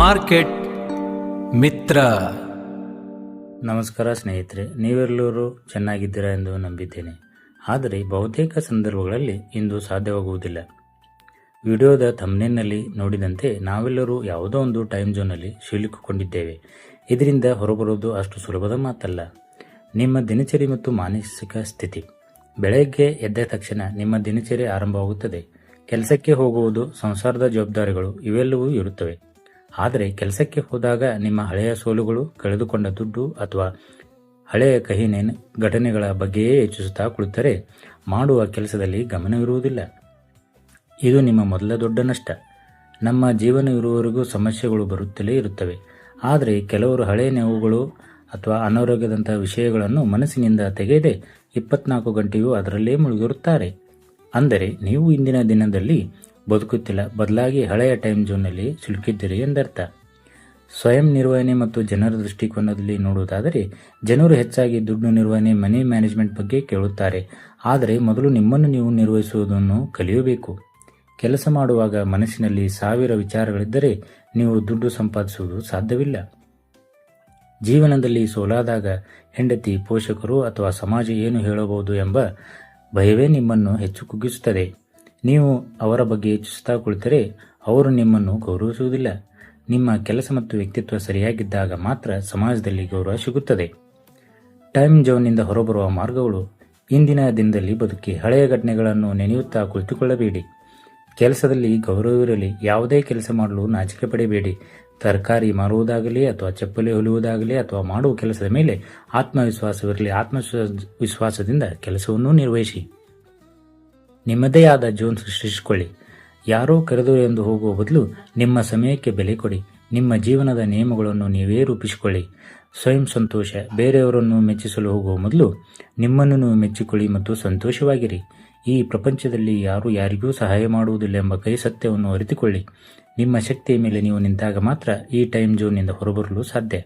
Market ಮಿತ್ರ. ನಮಸ್ಕಾರ ಸ್ನೇಹಿತರೆ, ನೀವೆಲ್ಲರೂ ಚೆನ್ನಾಗಿದ್ದೀರಾ ಎಂದು ನಂಬಿದ್ದೇನೆ. ಆದರೆ ಬಹುತೇಕ ಸಂದರ್ಭಗಳಲ್ಲಿ ಇಂದು ಸಾಧ್ಯವಾಗುವುದಿಲ್ಲ. ವಿಡಿಯೋದ ಥಂಬ್ನೇಲ್ನಲ್ಲಿ ನೋಡಿದಂತೆ ನಾವೆಲ್ಲರೂ ಯಾವುದೋ ಒಂದು ಟೈಮ್ ಝೋನ್ನಲ್ಲಿ ಸಿಲುಕಿಕೊಂಡಿದ್ದೇವೆ. ಇದರಿಂದ ಹೊರಬರುವುದು ಅಷ್ಟು ಸುಲಭದ ಮಾತಲ್ಲ. ನಿಮ್ಮ ದಿನಚರಿ ಮತ್ತು ಮಾನಸಿಕ ಸ್ಥಿತಿ. ಬೆಳಗ್ಗೆ ಎದ್ದ ತಕ್ಷಣ ನಿಮ್ಮ ದಿನಚರಿ ಆರಂಭವಾಗುತ್ತದೆ. ಕೆಲಸಕ್ಕೆ ಹೋಗುವುದು, ಸಂಸಾರದ ಜವಾಬ್ದಾರಿಗಳು ಇವೆಲ್ಲವೂ ಇರುತ್ತವೆ. ಆದರೆ ಕೆಲಸಕ್ಕೆ ಹೋದಾಗ ನಿಮ್ಮ ಹಳೆಯ ಸೋಲುಗಳು, ಕಳೆದುಕೊಂಡ ದುಡ್ಡು ಅಥವಾ ಹಳೆಯ ಕಹಿ ಘಟನೆಗಳ ಬಗ್ಗೆಯೇ ಯೋಚಿಸುತ್ತಾ ಕುಳಿತರೆ ಮಾಡುವ ಕೆಲಸದಲ್ಲಿ ಗಮನವಿರುವುದಿಲ್ಲ. ಇದು ನಿಮ್ಮ ಮೊದಲ ದೊಡ್ಡ ನಷ್ಟ. ನಮ್ಮ ಜೀವನ ಇರುವವರೆಗೂ ಸಮಸ್ಯೆಗಳು ಬರುತ್ತಲೇ ಇರುತ್ತವೆ. ಆದರೆ ಕೆಲವರು ಹಳೆಯ ನೋವುಗಳು ಅಥವಾ ಅನಾರೋಗ್ಯದಂತಹ ವಿಷಯಗಳನ್ನು ಮನಸ್ಸಿನಿಂದ ತೆಗೆಯದೆ 24 ಗಂಟೆಯೂ ಅದರಲ್ಲೇ ಮುಳುಗಿರುತ್ತಾರೆ. ಅಂದರೆ ನೀವು ಇಂದಿನ ದಿನದಲ್ಲಿ ಬದುಕುತ್ತಿಲ್ಲ, ಬದಲಾಗಿ ಹಳೆಯ ಟೈಮ್ ಝೋನ್ನಲ್ಲಿ ಸಿಲುಕಿದ್ದೀರಿ ಎಂದರ್ಥ. ಸ್ವಯಂ ನಿರ್ವಹಣೆ ಮತ್ತು ಜನರ ದೃಷ್ಟಿಕೋನದಲ್ಲಿ ನೋಡುವುದಾದರೆ, ಜನರು ಹೆಚ್ಚಾಗಿ ದುಡ್ಡು ನಿರ್ವಹಣೆ, ಮನಿ ಮ್ಯಾನೇಜ್ಮೆಂಟ್ ಬಗ್ಗೆ ಕೇಳುತ್ತಾರೆ. ಆದರೆ ಮೊದಲು ನಿಮ್ಮನ್ನು ನೀವು ನಿರ್ವಹಿಸುವುದನ್ನು ಕಲಿಯಬೇಕು. ಕೆಲಸ ಮಾಡುವಾಗ ಮನಸ್ಸಿನಲ್ಲಿ 1000 ವಿಚಾರಗಳಿದ್ದರೆ ನೀವು ದುಡ್ಡು ಸಂಪಾದಿಸುವುದು ಸಾಧ್ಯವಿಲ್ಲ. ಜೀವನದಲ್ಲಿ ಸೋಲಾದಾಗ ಹೆಂಡತಿ, ಪೋಷಕರು ಅಥವಾ ಸಮಾಜ ಏನು ಹೇಳಬಹುದು ಎಂಬ ಭಯವೇ ನಿಮ್ಮನ್ನು ಹೆಚ್ಚು ಕುಗ್ಗಿಸುತ್ತದೆ. ನೀವು ಅವರ ಬಗ್ಗೆ ಯೋಚಿಸುತ್ತಾ ಕುಳಿತರೆ ಅವರು ನಿಮ್ಮನ್ನು ಗೌರವಿಸುವುದಿಲ್ಲ. ನಿಮ್ಮ ಕೆಲಸ ಮತ್ತು ವ್ಯಕ್ತಿತ್ವ ಸರಿಯಾಗಿದ್ದಾಗ ಮಾತ್ರ ಸಮಾಜದಲ್ಲಿ ಗೌರವ ಸಿಗುತ್ತದೆ. ಟೈಮ್ ಝೋನ್ನಿಂದ ಹೊರಬರುವ ಮಾರ್ಗಗಳು. ಇಂದಿನ ದಿನದಲ್ಲಿ ಬದುಕಿ. ಹಳೆಯ ಘಟನೆಗಳನ್ನು ನೆನೆಯುತ್ತಾ ಕುಳಿತುಕೊಳ್ಳಬೇಡಿ. ಕೆಲಸದಲ್ಲಿ ಗೌರವವಿರಲಿ. ಯಾವುದೇ ಕೆಲಸ ಮಾಡಲು ನಾಚಿಕೆ ಪಡೆಯಬೇಡಿ. ತರಕಾರಿ ಮಾರುವುದಾಗಲಿ ಅಥವಾ ಚಪ್ಪಲಿ ಹೊಲಿಯುವುದಾಗಲಿ ಅಥವಾ ಮಾಡುವ ಕೆಲಸದ ಮೇಲೆ ಆತ್ಮವಿಶ್ವಾಸವಿರಲಿ. ಆತ್ಮವಿಶ್ವಾಸದಿಂದ ಕೆಲಸವನ್ನು ನಿರ್ವಹಿಸಿ. ನಿಮ್ಮದೇ ಆದ ಝೋನ್ ಸೃಷ್ಟಿಸಿಕೊಳ್ಳಿ. ಯಾರೋ ಕರೆದು ಎಂದು ಹೋಗುವ ಬದಲು ನಿಮ್ಮ ಸಮಯಕ್ಕೆ ಬೆಲೆ ಕೊಡಿ. ನಿಮ್ಮ ಜೀವನದ ನಿಯಮಗಳನ್ನು ನೀವೇ ರೂಪಿಸಿಕೊಳ್ಳಿ. ಸ್ವಯಂ ಸಂತೋಷ. ಬೇರೆಯವರನ್ನು ಮೆಚ್ಚಿಸಲು ಹೋಗುವ ಮೊದಲು ನಿಮ್ಮನ್ನು ನೀವು ಮೆಚ್ಚಿಕೊಳ್ಳಿ ಮತ್ತು ಸಂತೋಷವಾಗಿರಿ. ಈ ಪ್ರಪಂಚದಲ್ಲಿ ಯಾರು ಯಾರಿಗೂ ಸಹಾಯ ಮಾಡುವುದಿಲ್ಲ ಎಂಬ ಕೈ ಸತ್ಯವನ್ನು ಅರಿತುಕೊಳ್ಳಿ. ನಿಮ್ಮ ಶಕ್ತಿಯ ಮೇಲೆ ನೀವು ನಿಂತಾಗ ಮಾತ್ರ ಈ ಟೈಮ್ ಝೋನ್ನಿಂದ ಹೊರಬರಲು ಸಾಧ್ಯ.